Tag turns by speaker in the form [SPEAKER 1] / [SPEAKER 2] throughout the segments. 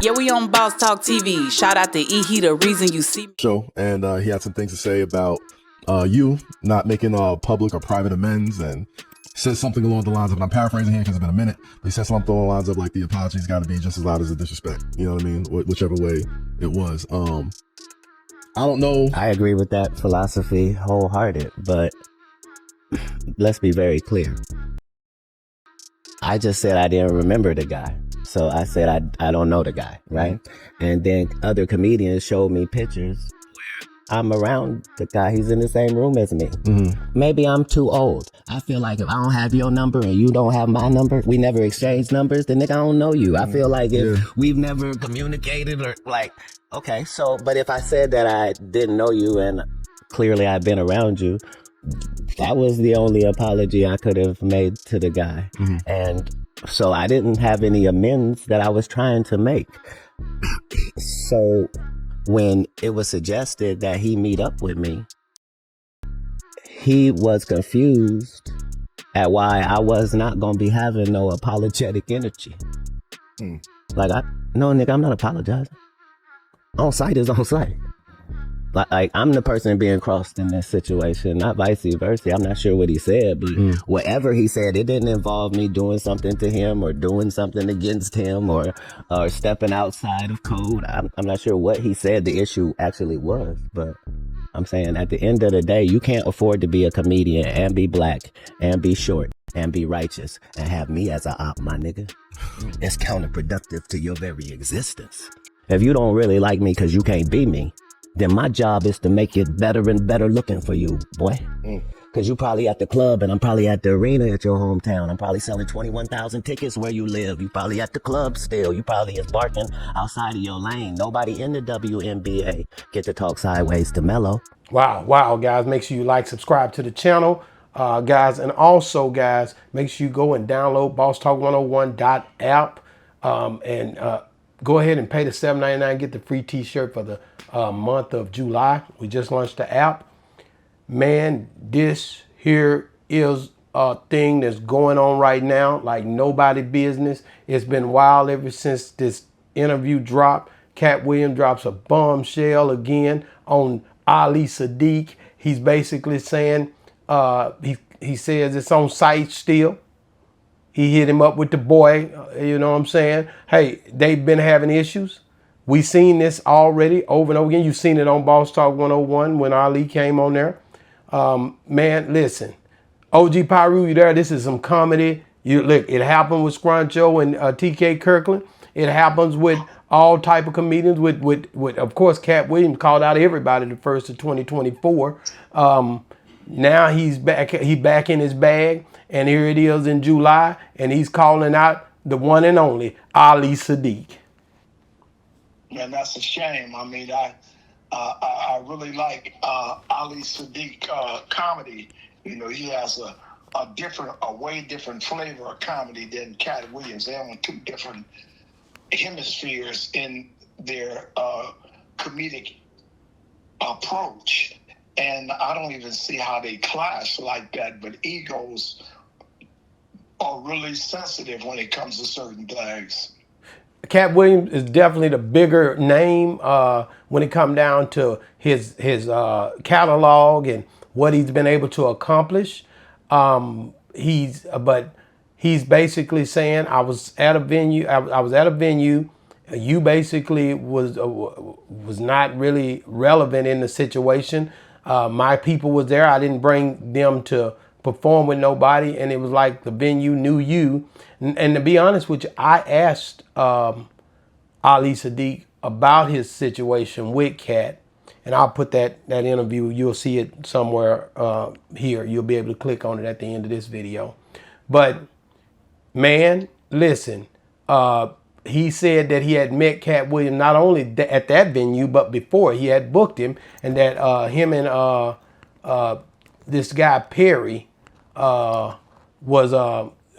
[SPEAKER 1] Yeah, we on Boss Talk TV. Shout out to E. He the reason you see me.
[SPEAKER 2] Show, and he had some things to say about you not making public or private amends, and said something along the lines of, and I'm paraphrasing here because it's been a minute, but he said something along the lines of like the apology's got to be just as loud as the disrespect. You know what I mean? Whichever way it was. I don't know.
[SPEAKER 3] I agree with that philosophy wholehearted, but let's be very clear. I just said I didn't remember the guy. So I said I don't know the guy, right? And then other comedians showed me pictures where I'm around the guy. He's in the same room as me. Maybe I'm too old. I feel like if I don't have your number and you don't have my number, we never exchanged numbers, then nigga, I don't know you. I feel like if we've never communicated or like, okay, so, but if I said that I didn't know you and clearly I've been around you, that was the only apology I could have made to the guy. And so I didn't have any amends that I was trying to make. So when it was suggested that he meet up with me, he was confused at why I was not going to be having no apologetic energy. Like, no, nigga, I'm not apologizing. On site is on site. Like I'm the person being crossed in this situation, not vice versa. I'm not sure what he said, but whatever he said, it didn't involve me doing something to him or doing something against him or stepping outside of code. I'm not sure what he said the issue actually was, but I'm saying at the end of the day, you can't afford to be a comedian and be black and be short and be righteous and have me as a op, my nigga. It's counterproductive to your very existence. If you don't really like me because you can't be me, then my job is to make it better and better looking for you, boy. Because you probably at the club and I'm probably at the arena at your hometown. I'm probably selling 21,000 tickets where you live. You probably at the club still. You probably is barking outside of your lane. Nobody in the WNBA get to talk sideways to Mello.
[SPEAKER 4] Wow, guys. Make sure you like, subscribe to the channel, guys. And also, guys, make sure you go and download bosstalk101.app and go ahead and pay the $7.99, get the free t-shirt for the month of July. We just launched the app. Man, this here is a thing that's going on right now like nobody business. It's been wild ever since this interview dropped. Katt Williams drops a bombshell again on Ali Siddiq. He's basically saying, he says it's on site still. He hit him up with the boy, you know what I'm saying? Hey, they've been having issues. We seen this already over and over again. You've seen it on Boss Talk 101 when Ali came on there. Man, listen, OG Pyru, you there? This is some comedy. You look, it happened with Scruncho and TK Kirkland. It happens with all type of comedians. With of course, Katt Williams called out everybody the first of 2024. Now he's back. He back in his bag. And here it is in July, and he's calling out the one and only Ali Siddiq.
[SPEAKER 5] Man, that's a shame. I mean, I really like Ali Siddiq comedy. You know, he has a way different flavor of comedy than Katt Williams. They're on two different hemispheres in their comedic approach. And I don't even see how they clash like that, but egos are really sensitive when it comes to certain things.
[SPEAKER 4] Katt Williams is definitely the bigger name when it comes down to his catalog and what he's been able to accomplish. He's basically saying, I was at a venue. I was at a venue. You basically was not really relevant in the situation. My people was there. I didn't bring them to perform with nobody, and it was like the venue knew you. And to be honest with you, I asked Ali Siddiq about his situation with Katt, and I'll put that interview. You'll see it somewhere here. You'll be able to click on it at the end of this video. But man, listen, he said that he had met Katt Williams not only at that venue, but before he had booked him, and that him and this guy Perry was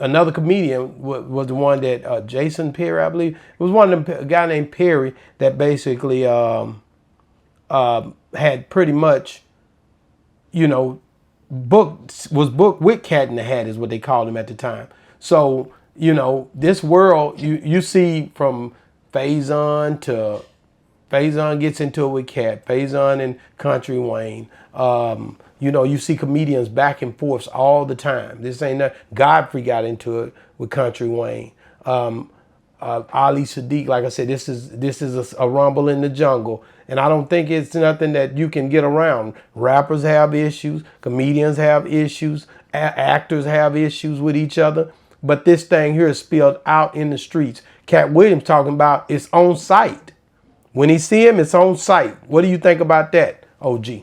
[SPEAKER 4] another comedian was the one that Jason Perry, I believe. It was one of them, a guy named Perry that basically had pretty much, you know, was booked with Cat in the Hat is what they called him at the time. So, you know, this world you see from Faison gets into it with Katt. Faison and Country Wayne. You know, you see comedians back and forth all the time. This ain't that. Godfrey got into it with Country Wayne. Ali Siddiq, like I said, this is a rumble in the jungle, and I don't think it's nothing that you can get around. Rappers have issues, comedians have issues, actors have issues with each other, but this thing here is spilled out in the streets. Katt Williams talking about it's on site. When he see him, it's on site. What do you think about that, OG?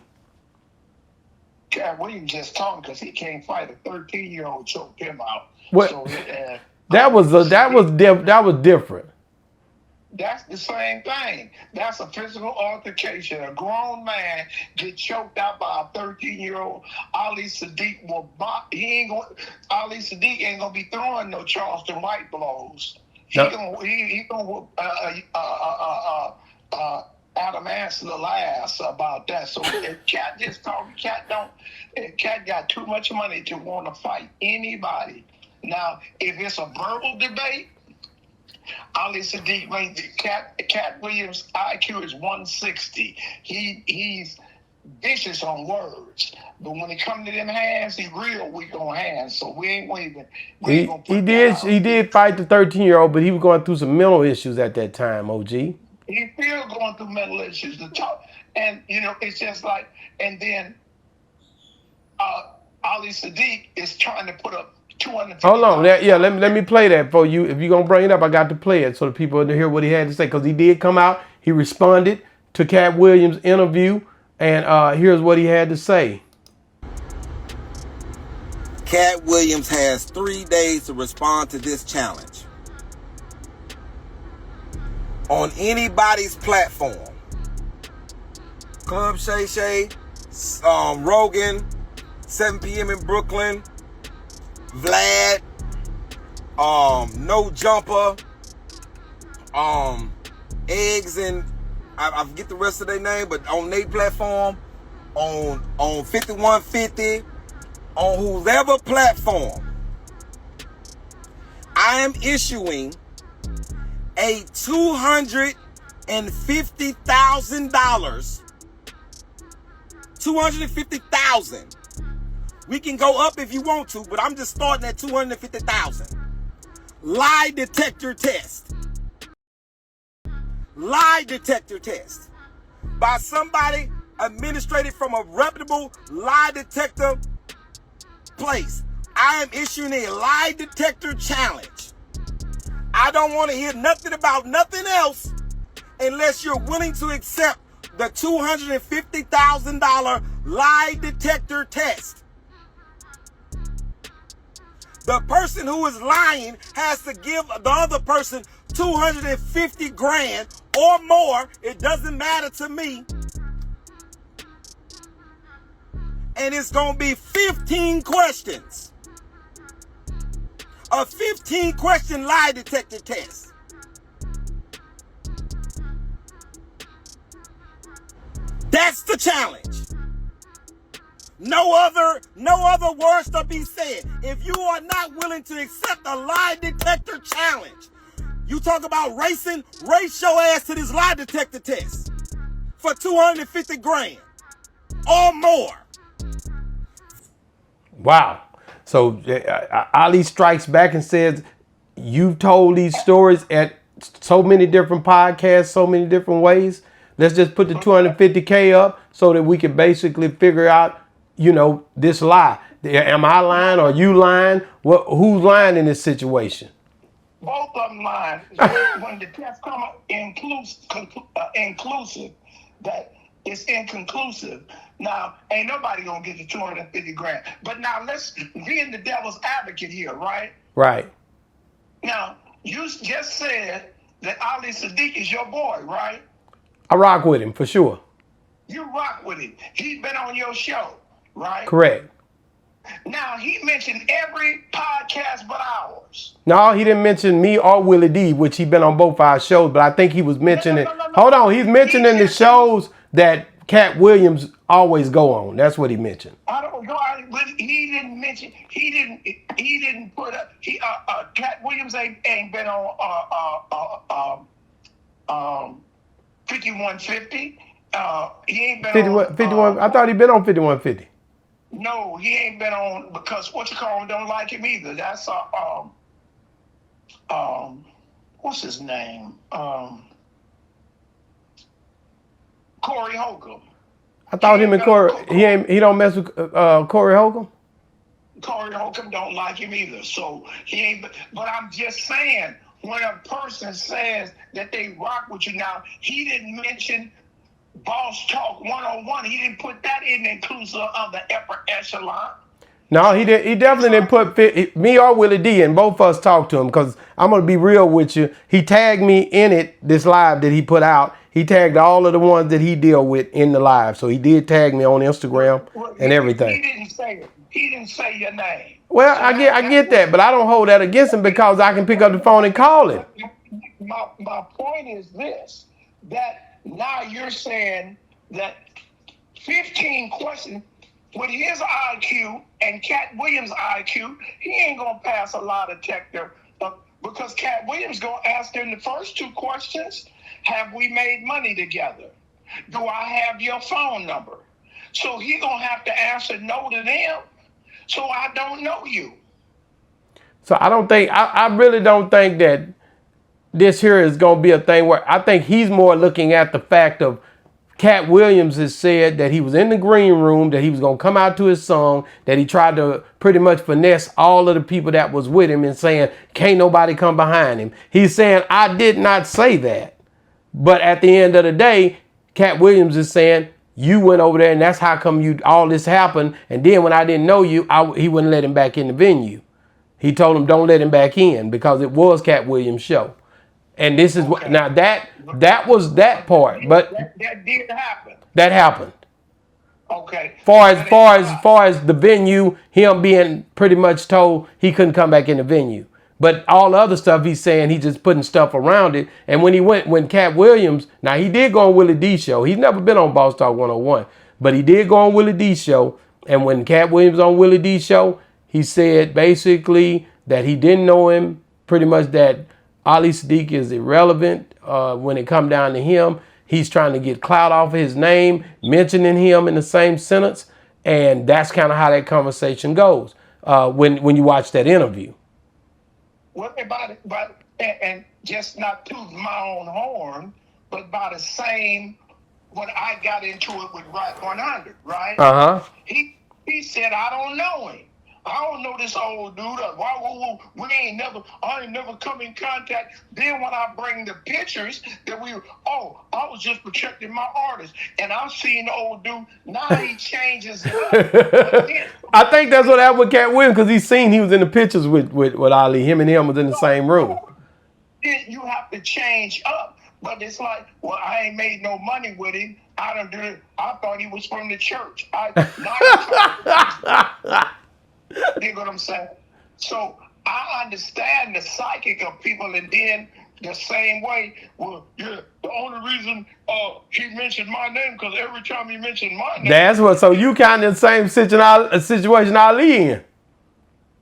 [SPEAKER 5] Katt Williams just talking because he can't fight. A 13-year-old choked him out.
[SPEAKER 4] What?
[SPEAKER 5] So,
[SPEAKER 4] that was different.
[SPEAKER 5] that's the same thing. That's a physical altercation. A grown man get choked out by a 13-year-old. Ali Siddiq Ali Siddiq ain't gonna be throwing no Charleston White blows. He gonna Adam Ansel ass about that. So if Katt just talking, Katt got too much money to want to fight anybody. Now, if it's a verbal debate, Ali Siddiq, Katt Williams' IQ is 160. He's vicious on words, but when it comes to them hands, he real weak on hands. So we ain't waving.
[SPEAKER 4] He did fight the 13-year-old, but he was going through some mental issues at that time. OG.
[SPEAKER 5] He's still going through mental issues to talk, and you know it's just like, and then Ali Siddiq is trying to put up 250.
[SPEAKER 4] Hold on, let me play that for you. If you're gonna bring it up, I got to play it so the people to hear what he had to say, because he did come out. He responded to Katt Williams' interview, and here's what he had to say.
[SPEAKER 6] Katt Williams has 3 days to respond to this challenge. On anybody's platform. Club Shay Shay, Rogan, 7 p.m. in Brooklyn, Vlad, No Jumper, Eggs, and I forget the rest of their name, but on their platform, on 5150, on whoever platform, I am issuing a $250,000. $250,000. We can go up if you want to, but I'm just starting at $250,000. Lie detector test. Lie detector test by somebody administrated from a reputable lie detector place. I am issuing a lie detector challenge. I don't want to hear nothing about nothing else unless you're willing to accept the $250,000 lie detector test. The person who is lying has to give the other person 250 grand or more. It doesn't matter to me. And it's going to be 15 questions. A 15-question lie detector test. That's the challenge. No other words to be said. If you are not willing to accept a lie detector challenge, you talk about racing, race your ass to this lie detector test for 250 grand or more.
[SPEAKER 4] Wow. So Ali strikes back and says, you've told these stories at so many different podcasts, so many different ways. Let's just put the 250K up so that we can basically figure out, you know, this lie. Am I lying or you lying? Who's lying in this situation?
[SPEAKER 5] Both of them lying. When the test come up inclusive, that it's inconclusive. Now, ain't nobody gonna get the 250 grand. But now let's be in the devil's advocate here, right?
[SPEAKER 4] Right.
[SPEAKER 5] Now, you just said that Ali Siddiq is your boy, right?
[SPEAKER 4] I rock with him for sure.
[SPEAKER 5] You rock with him. He's been on your show, right?
[SPEAKER 4] Correct.
[SPEAKER 5] Now, he mentioned every podcast but ours.
[SPEAKER 4] No, he didn't mention me or Willie D, which he been on both our shows, but I think he was mentioning.
[SPEAKER 5] No.
[SPEAKER 4] Hold on, he's mentioning the shows that Katt Williams always go on. That's what he mentioned.
[SPEAKER 5] I don't know, but he didn't mention. He didn't put up. Katt Williams ain't been on 5150. He ain't been
[SPEAKER 4] 51,
[SPEAKER 5] on
[SPEAKER 4] 51. I thought he'd been on 5150.
[SPEAKER 5] no, he ain't been on because what you call him don't like him either. That's what's his name? Corey Holcomb.
[SPEAKER 4] I thought him and Corey, he don't mess with Corey Holcomb.
[SPEAKER 5] Corey Holcomb don't like him either. So he ain't, but I'm just saying, when a person says that they rock with you now, he didn't mention Boss Talk 101. He didn't put that in inclusive of the upper echelon.
[SPEAKER 4] No, he did. He definitely didn't put me or Willie D, and both of us talked to him because I'm gonna be real with you. He tagged me in it. This live that he put out, he tagged all of the ones that he deal with in the live. So he did tag me on Instagram and everything.
[SPEAKER 5] He didn't say it. He didn't say your name.
[SPEAKER 4] Well, so I get that, but I don't hold that against him because I can pick up the phone and call him.
[SPEAKER 5] My point is this: that now you're saying that 15 questions. With his IQ and Katt Williams' IQ, he ain't gonna pass a lie detector because Katt Williams gonna ask him the first 2 questions: have we made money together? Do I have your phone number? So he gonna have to answer no to them. So I don't know you.
[SPEAKER 4] So I don't think I really don't think that this here is gonna be a thing where I think he's more looking at the fact of Katt Williams has said that he was in the green room, that he was going to come out to his song, that he tried to pretty much finesse all of the people that was with him and saying, can't nobody come behind him. He's saying, I did not say that. But at the end of the day, Katt Williams is saying, you went over there and that's how come all this happened. And then when I didn't know you, he wouldn't let him back in the venue. He told him, don't let him back in because it was Katt Williams' show. And this is what now that was that part, but
[SPEAKER 5] that did happen.
[SPEAKER 4] That happened.
[SPEAKER 5] Okay.
[SPEAKER 4] Far as the venue, him being pretty much told he couldn't come back in the venue. But all the other stuff he's saying, he's just putting stuff around it. And when Katt Williams, now he did go on Willie D's show. He's never been on Boss Talk 101, but he did go on Willie D's show. And when Katt Williams on Willie D's show, he said basically that he didn't know him, pretty much that Ali Siddiq is irrelevant when it come down to him. He's trying to get clout off of his name, mentioning him in the same sentence. And that's kind of how that conversation goes when you watch that interview.
[SPEAKER 5] What about it? But and just not to my own horn, but by the same, when I got into it with Right 100, right?
[SPEAKER 4] Uh-huh.
[SPEAKER 5] He said, I don't know him. I don't know this old dude. I ain't never come in contact. Then when I bring the pictures that I was just protecting my artist. And I've seen the old dude. Now he changes it up.
[SPEAKER 4] I think that's what happened with Katt Williams because he was in the pictures with Ali. Him and him was in the same room.
[SPEAKER 5] You have to change up. But it's like, well, I ain't made no money with him. I don't do it. I thought he was from the church. You know what I'm saying? So I understand the psychic of people, and then the same way, well, yeah, the only reason he mentioned my name because every time he mentioned my name.
[SPEAKER 4] That's what. So you kind of the same situation Ali in.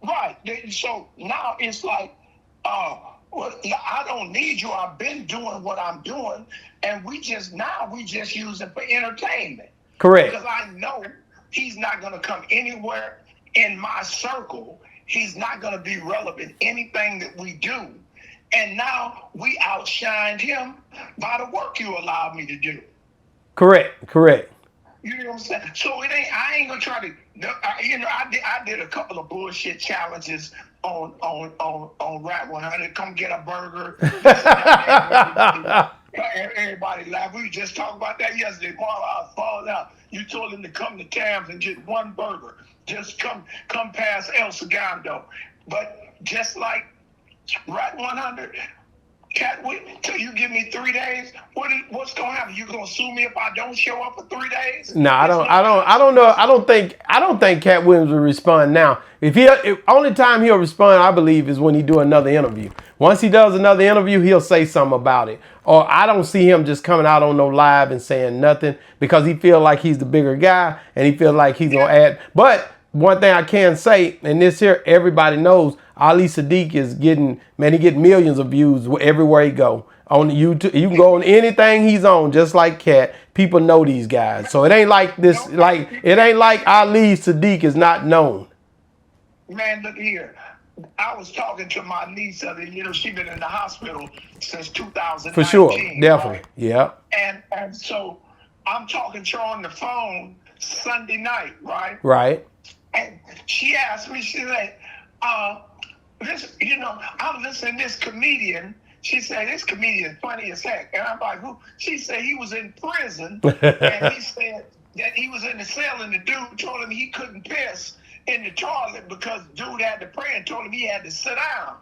[SPEAKER 5] Right. So now it's like, well, I don't need you. I've been doing what I'm doing, and we just use it for entertainment.
[SPEAKER 4] Correct.
[SPEAKER 5] Because I know he's not going to come anywhere in my circle. He's not going to be relevant anything that we do. And now we outshined him by the work you allowed me to do.
[SPEAKER 4] Correct.
[SPEAKER 5] You know what I'm saying? So I ain't gonna try to. I did a couple of bullshit challenges on Rap 100. Come get a burger. Everybody laughed. We just talked about that yesterday. While I was falling out, you told him to come to Tams and get one burger. Just come past El Segundo. But just like Rap 100. Katt, till you give me 3 days, what's gonna happen? You gonna sue me if I don't show up for 3 days?
[SPEAKER 4] No, I don't know. I don't think Katt Williams will respond now. If only time he'll respond, I believe, is when he do another interview. Once he does another interview, he'll say something about it. Or I don't see him just coming out on no live and saying nothing because he feel like he's the bigger guy and he feels like he's gonna add. But one thing I can say, and this here, everybody knows, Ali Siddiq is getting, man, he get millions of views everywhere he go. On YouTube, you can go on anything he's on, just like Katt. People know these guys. So it ain't like this, it ain't like Ali Siddiq is not known.
[SPEAKER 5] Man, look here. I was talking to my niece the other, she's been in the hospital since 2019.
[SPEAKER 4] For sure, definitely,
[SPEAKER 5] right?
[SPEAKER 4] yeah.
[SPEAKER 5] And so I'm talking to her on the phone Sunday night, right?
[SPEAKER 4] Right.
[SPEAKER 5] And she asked me, she said, this, I'm listening to this comedian. She said, this comedian funny as heck. And I'm like, who? She said he was in prison. And he said that he was in the cell and the dude told him he couldn't piss in the toilet because dude had to pray and told him he had to sit down.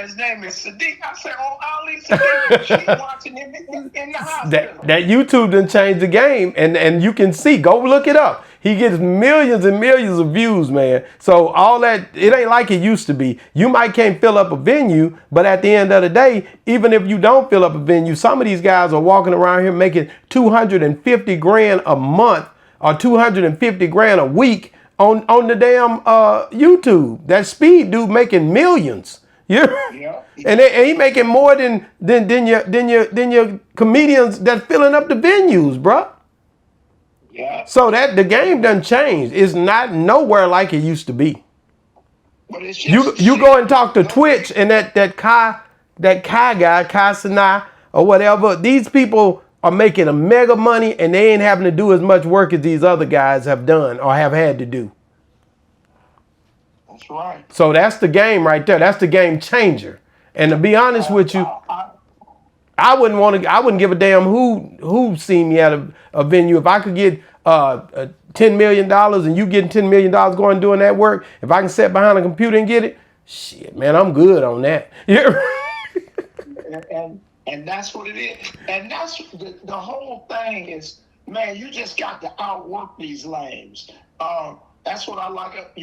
[SPEAKER 5] His name is Siddiq. I said, oh, Ali Siddiq. She's watching him in the hospital.
[SPEAKER 4] That YouTube done changed the game, and you can see. Go look it up. He gets millions and millions of views, man. So all that, it ain't like it used to be. You might can't fill up a venue, but at the end of the day, even if you don't fill up a venue, some of these guys are walking around here making 250 grand a month or 250 grand a week on the damn YouTube. That Speed dude making millions. Yeah. And he making more than your comedians that filling up the venues, bruh.
[SPEAKER 5] Yeah.
[SPEAKER 4] So that the game done changed. It's not nowhere like it used to be.
[SPEAKER 5] But it's just
[SPEAKER 4] You go and talk to Twitch and that Kai guy, Kai Sinai or whatever, these people are making a mega money and they ain't having to do as much work as these other guys have done or have had to do.
[SPEAKER 5] That's right.
[SPEAKER 4] So that's the game right there. That's the game changer. And to be honest with you, I wouldn't give a damn who seen me at a venue. If I could get $10 million and you getting $10 million going and doing that work, if I can sit behind a computer and get it, shit, man, I'm good on that. Yeah.
[SPEAKER 5] And that's what it is. And that's the whole thing is, man, you just got to outwork these lames. That's what I like,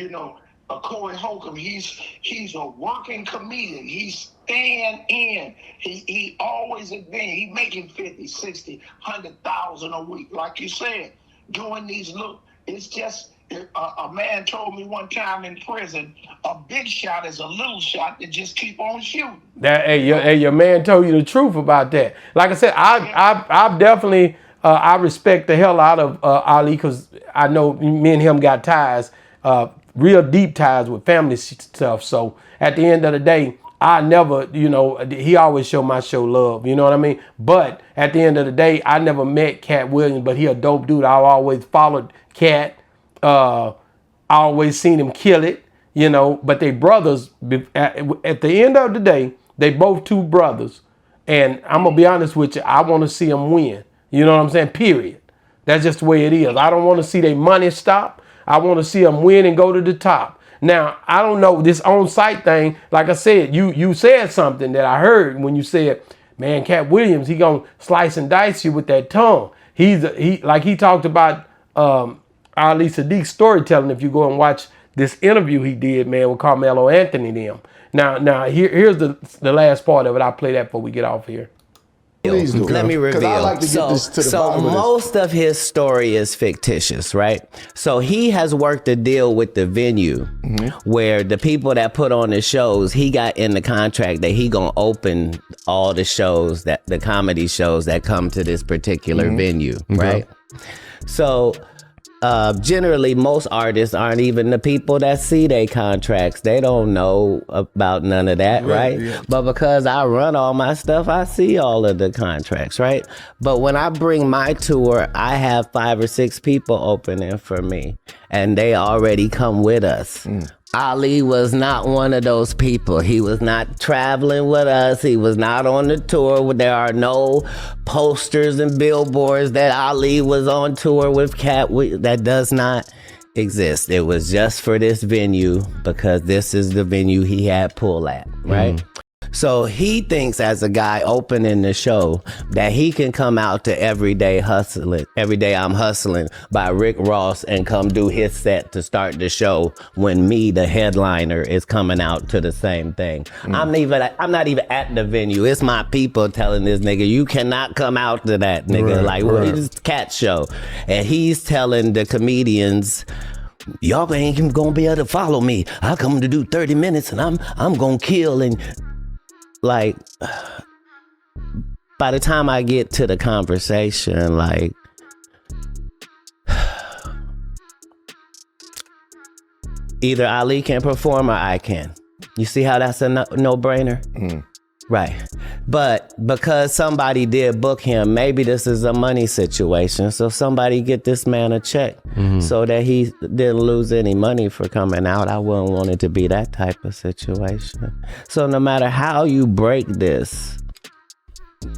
[SPEAKER 5] Corey Holcomb. He's a working comedian. He's staying in. He always advanced. He making 50, 60, 100,000 a week. Like you said, doing these it's just, a man told me one time in prison, a big shot is a little shot that just keep on shooting.
[SPEAKER 4] Your man told you the truth about that. Like I said, I definitely, I respect the hell out of Ali because I know me and him got ties, real deep ties with family stuff. So at the end of the day, I never, he always showed my show love, you know what I mean? But at the end of the day, I never met Katt Williams, but he a dope dude. I always followed Katt. I always seen him kill it, but they brothers. At the end of the day, they both two brothers. And I'm going to be honest with you, I want to see them win. You know what I'm saying? Period. That's just the way it is. I don't want to see their money stop. I want to see them win and go to the top. Now, I don't know this on-site thing. Like I said, you said something that I heard when you said, man, Katt Williams, he going to slice and dice you with that tongue. He talked about Ali Siddiq's storytelling. If you go and watch this interview he did, man, with Carmelo Anthony and them. Now here's the last part of it. I'll play that before we get off here.
[SPEAKER 2] Please do.
[SPEAKER 3] Let me reveal.
[SPEAKER 2] I like to get this to the bottom of this.
[SPEAKER 3] Most of his story is fictitious, right? So he has worked a deal with the venue where the people that put on the shows, he got in the contract that he gonna open all the shows, that the comedy shows that come to this particular venue, right? So generally, most artists aren't even the people that see their contracts. They don't know about none of that, right? Yeah. But because I run all my stuff, I see all of the contracts, right? But when I bring my tour, I have 5 or 6 people opening for me, and they already come with us. Ali was not one of those people. He was not traveling with us. He was not on the tour. There are no posters and billboards that Ali was on tour with Katt. That does not exist. It was just for this venue because this is the venue he had pull at, right? So he thinks as a guy opening the show that he can come out to Every Day I'm Hustling by Rick Ross and come do his set to start the show when me, the headliner, is coming out to the same thing. I'm not even at the venue. It's my people telling this nigga, you cannot come out to that, nigga. What is Katt show? And he's telling the comedians, y'all ain't even gonna be able to follow me. I come to do 30 minutes and I'm gonna kill. And like, by the time I get to the conversation, like, either Ali can perform or I can. You see how that's a no-brainer? Right. But because somebody did book him, maybe this is a money situation. So somebody get this man a check so that he didn't lose any money for coming out. I wouldn't want it to be that type of situation. So no matter how you break this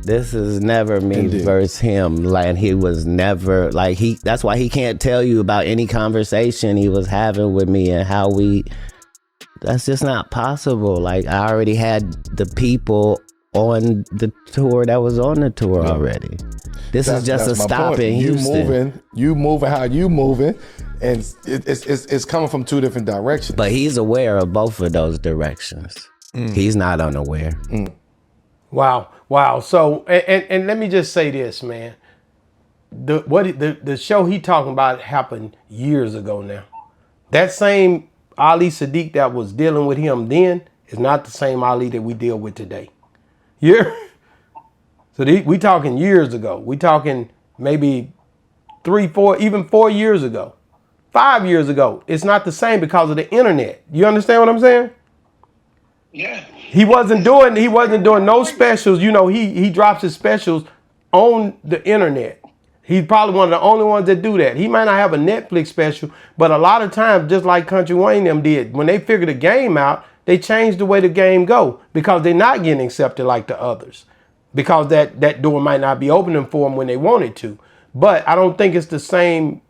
[SPEAKER 3] is never me versus him. Like, he was never like that's why he can't tell you about any conversation he was having with me and how that's just not possible. Like, I already had the people on the tour that was on the tour already. This is just a stop in Houston.
[SPEAKER 2] You moving how you moving, and it's coming from two different directions.
[SPEAKER 3] But he's aware of both of those directions. He's not unaware.
[SPEAKER 4] Wow. So, and let me just say this, man. The show he talking about happened years ago now. That same Ali Siddiq that was dealing with him then is not the same Ali that we deal with today. So we talking years ago. We talking maybe 3, 4, even 4 years ago, 5 years ago. It's not the same because of the internet. You understand what I'm saying?
[SPEAKER 5] Yeah.
[SPEAKER 4] He wasn't doing no specials. You know, he drops his specials on the internet. He's probably one of the only ones that do that. He might not have a Netflix special, but a lot of times, just like Country Wayne them did, when they figured the game out, they changed the way the game go because they're not getting accepted like the others. Because that door might not be opening for them when they wanted to. But I don't think it's the same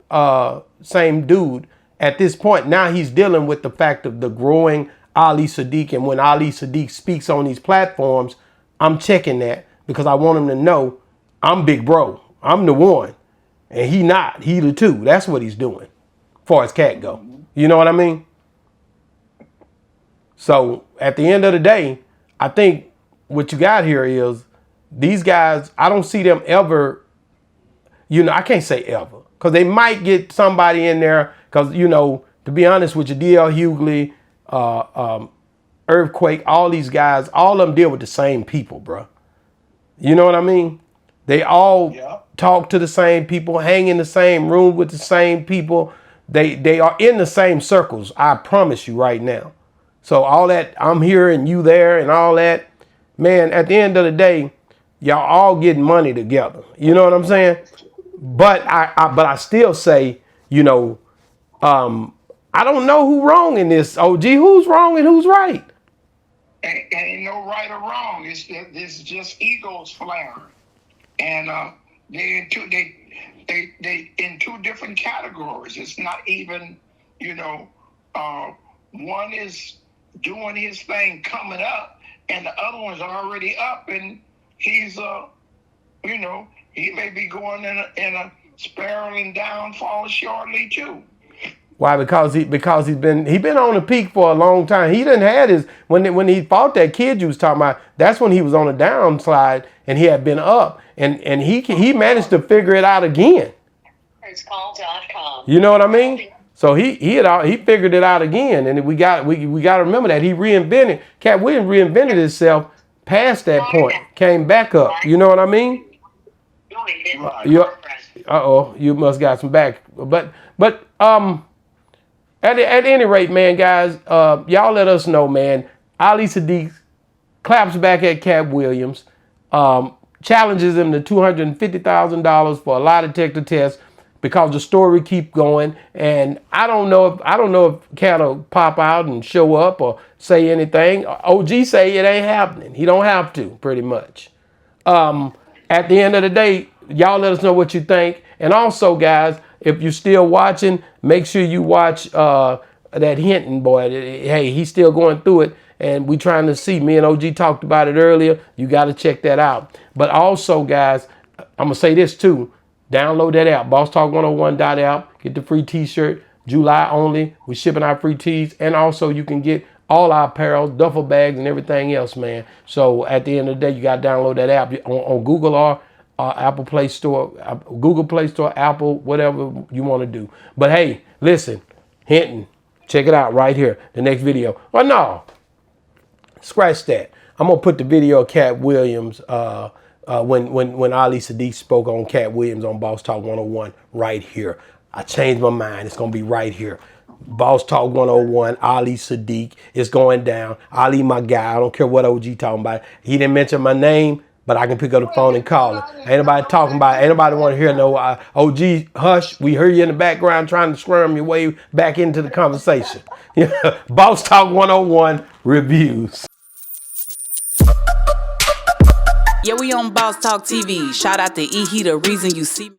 [SPEAKER 4] dude at this point. Now he's dealing with the fact of the growing Ali Siddiq, and when Ali Siddiq speaks on these platforms, I'm checking that because I want him to know I'm big bro. I'm the one, and he not. He the two. That's what he's doing, as far as Katt go. You know what I mean? So at the end of the day, I think what you got here is these guys. I don't see them ever. You know, I can't say ever because they might get somebody in there. Because to be honest with you, D.L. Hughley, Earthquake, all these guys, all of them deal with the same people, bro. You know what I mean? They all talk to the same people, hang in the same room with the same people. They are in the same circles, I promise you right now. So all that, I'm here and you there and all that, man, at the end of the day, y'all all getting money together. You know what I'm saying? But I still say, I don't know who's wrong in this, OG. Who's wrong and who's right?
[SPEAKER 5] Ain't no right or wrong. It's just egos flaring. And they in two different categories. It's not even, one is doing his thing coming up, and the other one's already up, and he's he may be going in a spiraling downfall shortly too.
[SPEAKER 4] Why? Because he's been on the peak for a long time. He didn't had his when he fought that kid you was talking about. That's when he was on a downslide and he had been up, and he managed to figure it out again. You know what I mean? So he figured it out again, and we got to remember that he reinvented. Katt Williams reinvented himself past that point, came back up. You know what I mean? You must got some back, but at any rate, man, guys, y'all let us know, man. Ali Siddiq claps back at Katt Williams, challenges him to $250,000 for a lie detector test because the story keep going. And I don't know if Katt will pop out and show up or say anything. OG say it ain't happening. He don't have to, pretty much. At the end of the day, y'all let us know what you think. And also, guys, if you're still watching, make sure you watch that Hinton boy. Hey, he's still going through it, and we trying to see. Me and OG talked about it earlier. You got to check that out. But also, guys, I'm going to say this too. Download that app, bosstalk101.app. Get the free t-shirt, July only. We're shipping our free tees. And also, you can get all our apparel, duffel bags, and everything else, man. So at the end of the day, you got to download that app on Google or Apple Play Store, Google Play Store, Apple, whatever you want to do. But hey, listen, Hinton. Check it out right here. The next video. Oh no. Scratch that. I'm gonna put the video of Katt Williams when Ali Siddiq spoke on Katt Williams on Boss Talk 101 right here. I changed my mind. It's gonna be right here. Boss Talk 101, Ali Siddiq. It's going down. Ali, my guy. I don't care what OG talking about. He didn't mention my name, but I can pick up the phone and call him. Ain't nobody talking about it. Ain't nobody want to hear no OG, hush. We heard you in the background trying to squirm your way back into the conversation. Boss Talk 101 reviews.
[SPEAKER 1] Yeah, we on Boss Talk TV. Shout out to E. He the reason you see me.